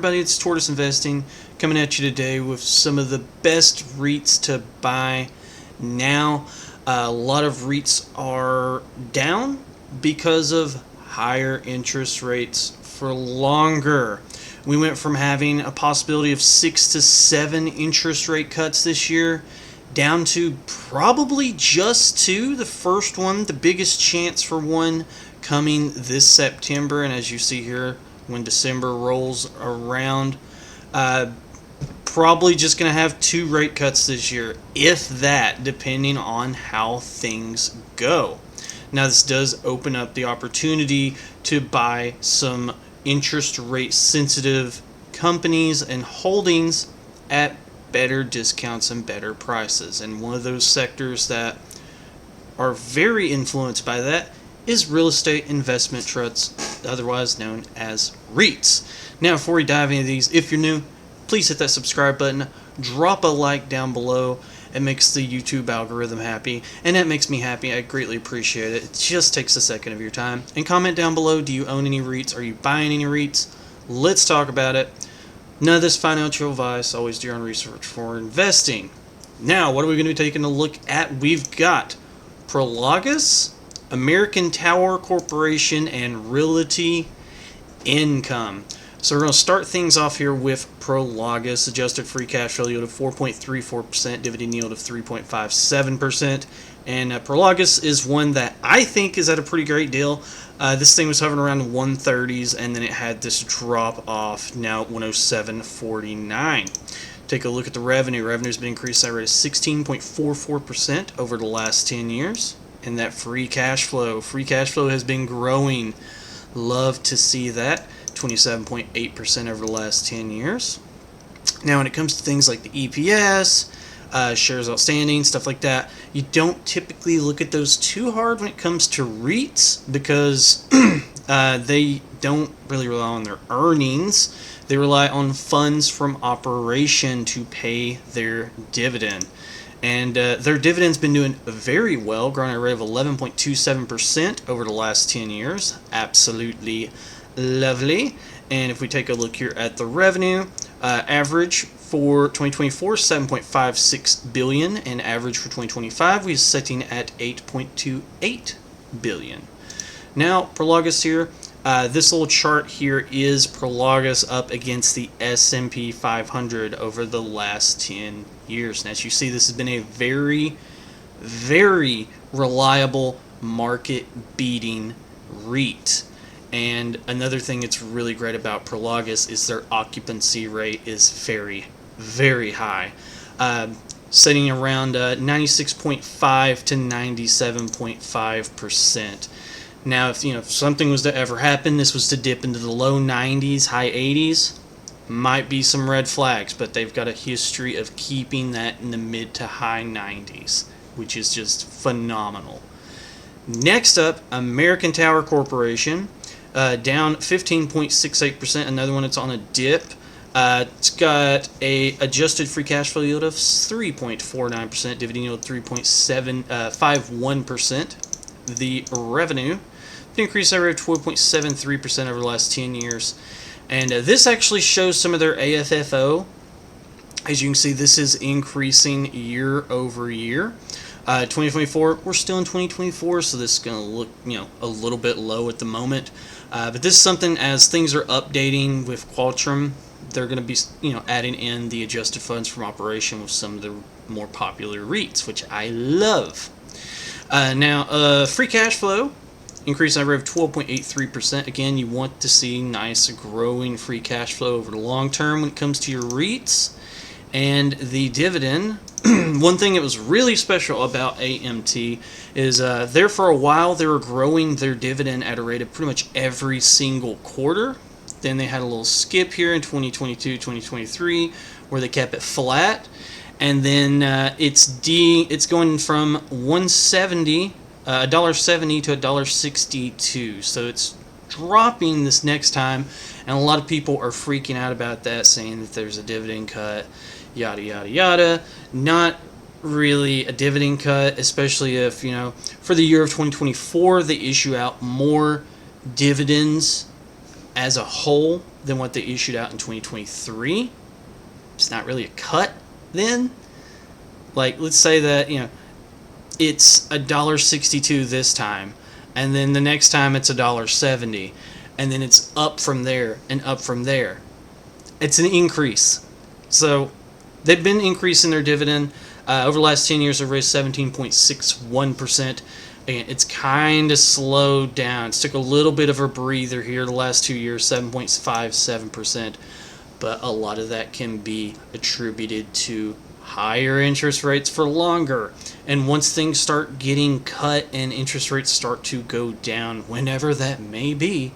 everybody? It's Tortoise Investing coming at you today with some of the best REITs to buy now. A lot of REITs are down because of higher interest rates for longer. We went from having a possibility of 6 to 7 interest rate cuts this year down to probably just 2. The first one, the biggest chance for one, coming this September. And as you see here, when December rolls around, probably just going to have 2 rate cuts this year, if that, depending on how things go. Now, this does open up the opportunity to buy some interest rate sensitive companies and holdings at better discounts and better prices. And one of those sectors that are very influenced by that is real estate investment trusts, otherwise known as REITs. Now, before we dive into these, if you're new, please hit that subscribe button, drop a like down below. It makes the YouTube algorithm happy, and that makes me happy. I greatly appreciate it. It just takes a second of your time. And comment down below, do you own any REITs? Are you buying any REITs? Let's talk about it. None of this financial advice. Always do your own research for investing. Now, what are we going to be taking a look at? We've got Prologis, American Tower Corporation, and Realty Income. So we're going to start things off here with Prologis. Adjusted free cash flow yield of 4.34%, dividend yield of 3.57%. And Prologis is one that I think is at a pretty great deal. This thing was hovering around 130s, and then it had this drop off, now at 107.49. Take a look at the revenue. Revenue's been increased at a rate of 16.44% over the last 10 years. And that free cash flow has been growing. Love to see that. 27.8% over the last 10 years. Now, when it comes to things like the EPS, shares outstanding, stuff like that, you don't typically look at those too hard when it comes to REITs because they don't really rely on their earnings. They rely on funds from operation to pay their dividend. And their dividend's been doing very well, growing at a rate of 11.27% over the last 10 years. Absolutely lovely. And if we take a look here at the revenue, average for 2024 $7.56 billion, and average for 2025 we're sitting at $8.28 billion. Now, Prologis here. This little chart here is Prologis up against the S&P 500 over the last 10 years. And as you see, this has been a very, very reliable market-beating REIT. And another thing that's really great about Prologis is their occupancy rate is very, very high, sitting around 96.5 to 97.5%. Now, if something was to ever happen, this was to dip into the low 90s, high 80s, might be some red flags, but they've got a history of keeping that in the mid to high 90s, which is just phenomenal. Next up, American Tower Corporation. Down 15.68%, another one that's on a dip. It's got a adjusted free cash flow yield of 3.49%, dividend yield 3.51%. The revenue increased at a rate of 12.73% over the last 10 years. And this actually shows some of their AFFO. As you can see, this is increasing year over year. 2024, we're still in 2024, so this is going to look, a little bit low at the moment. But this is something, as things are updating with Qualtrim, they're going to be, adding in the adjusted funds from operation with some of the more popular REITs, which I love. Now, free cash flow increased at a rate of 12.83%. Again, you want to see nice growing free cash flow over the long term when it comes to your REITs. And the dividend, one thing that was really special about AMT is there for a while they were growing their dividend at a rate of pretty much every single quarter. Then they had a little skip here in 2022, 2023 where they kept it flat. And then it's going from $1.70 to $1.62. So it's dropping this next time, and a lot of people are freaking out about that, saying that there's a dividend cut, yada yada yada. Not really a dividend cut, especially if, for the year of 2024 they issue out more dividends as a whole than what they issued out in 2023. It's not really a cut then. Like, let's say that, it's $1.62 this time, and then the next time it's $1.70, and then it's up from there and up from there. It's an increase. So they've been increasing their dividend. Over the last 10 years, they've raised 17.61%. Again, it's kind of slowed down. It's took a little bit of a breather here the last 2 years, 7.57%. But a lot of that can be attributed to higher interest rates for longer. And once things start getting cut and interest rates start to go down, whenever that may be,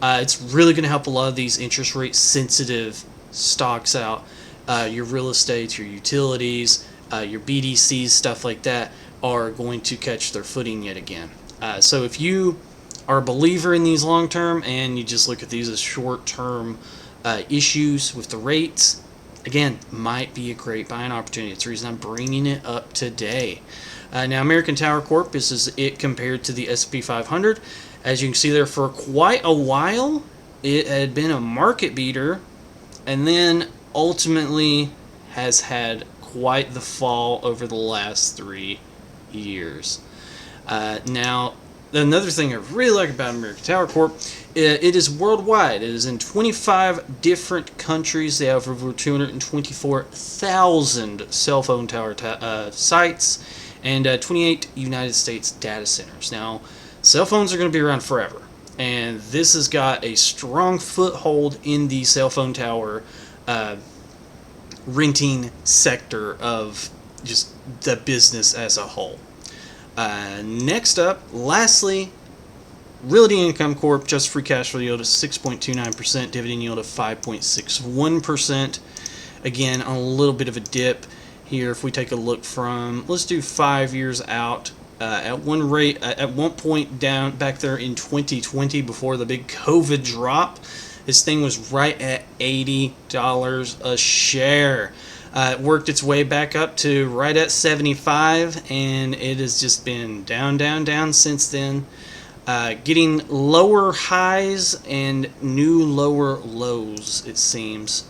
it's really going to help a lot of these interest rate sensitive stocks out. Your real estate, your utilities, your BDCs, stuff like that are going to catch their footing yet again. So if you are a believer in these long term and you just look at these as short term issues with the rates, again, might be a great buying opportunity. It's the reason I'm bringing it up today. Now, American Tower Corp, this is it compared to the S&P 500. As you can see there, for quite a while, it had been a market beater, and then ultimately has had quite the fall over the last 3 years. Now, another thing I really like about American Tower Corp, it is worldwide. It is in 25 different countries. They have over 224,000 cell phone tower sites and 28 United States data centers. Now, cell phones are going to be around forever, and this has got a strong foothold in the cell phone tower renting sector of just the business as a whole. Next up, lastly, Realty Income Corp, just free cash flow yield of 6.29%, dividend yield of 5.61%. Again, a little bit of a dip here. If we take a look from, let's do 5 years out. At one point down back there in 2020, before the big COVID drop, this thing was right at $80 a share. It worked its way back up to right at 75, and it has just been down, down, down since then. Getting lower highs and new lower lows, it seems.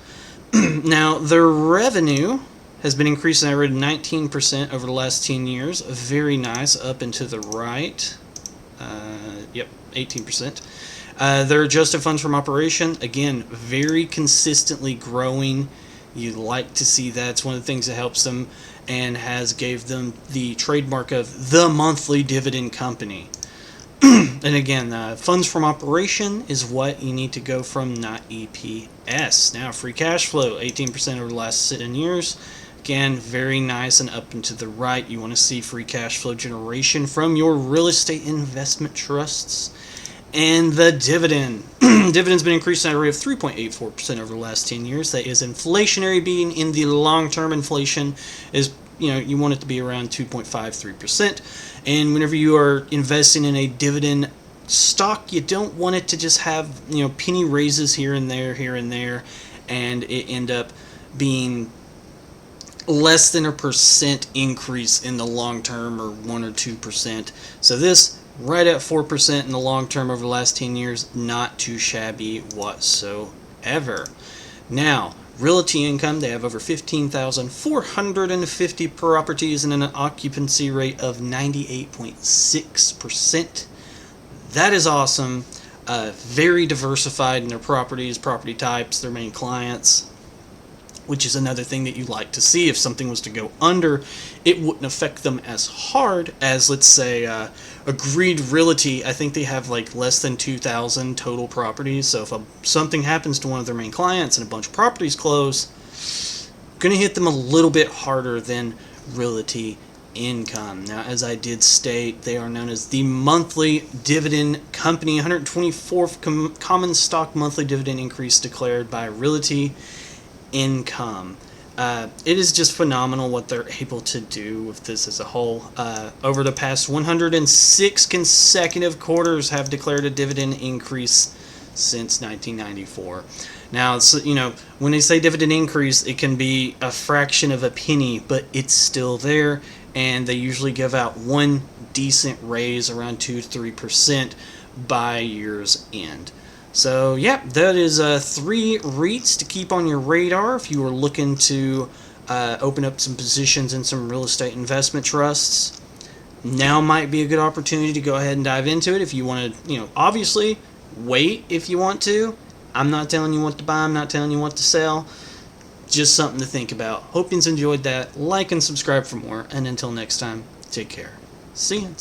Now, their revenue has been increasing at a rate of 19% over the last 10 years. Very nice, up and to the right. 18%. Their adjusted funds from operation, again, very consistently growing. You like to see that. It's one of the things that helps them and has gave them the trademark of the monthly dividend company. And again, funds from operation is what you need to go from, not EPS. Now, free cash flow, 18% over the last 10 years. Again, very nice and up and to the right. You want to see free cash flow generation from your real estate investment trusts. And the dividend. Dividend's been increasing at a rate of 3.84% over the last 10 years. That is inflationary, being in the long-term inflation is, you want it to be around 2.53%. And whenever you are investing in a dividend stock, you don't want it to just have, penny raises here and there, and it end up being less than 1% increase in the long term, or 1 or 2%. So this, right at 4% in the long term over the last 10 years, not too shabby whatsoever. Now, Realty Income, they have over 15,450 properties and an occupancy rate of 98.6%. That is awesome. Very diversified in their properties, property types, their main clients, which is another thing that you like to see. If something was to go under, it wouldn't affect them as hard as, let's say, Agreed Realty. I think they have like less than 2,000 total properties. So if something happens to one of their main clients and a bunch of properties close, going to hit them a little bit harder than Realty Income. Now, as I did state, they are known as the monthly dividend company. 124th common stock monthly dividend increase declared by Realty Income. It is just phenomenal what they're able to do with this as a whole. Over the past 106 consecutive quarters have declared a dividend increase since 1994. Now, when they say dividend increase, it can be a fraction of a penny, but it's still there, and they usually give out one decent raise around 2 to 3% by year's end. So yeah, that is 3 REITs to keep on your radar if you are looking to open up some positions in some real estate investment trusts. Now might be a good opportunity to go ahead and dive into it if you want to, obviously wait if you want to. I'm not telling you what to buy, I'm not telling you what to sell. Just something to think about. Hope you enjoyed that. Like and subscribe for more, and until next time, take care. See you.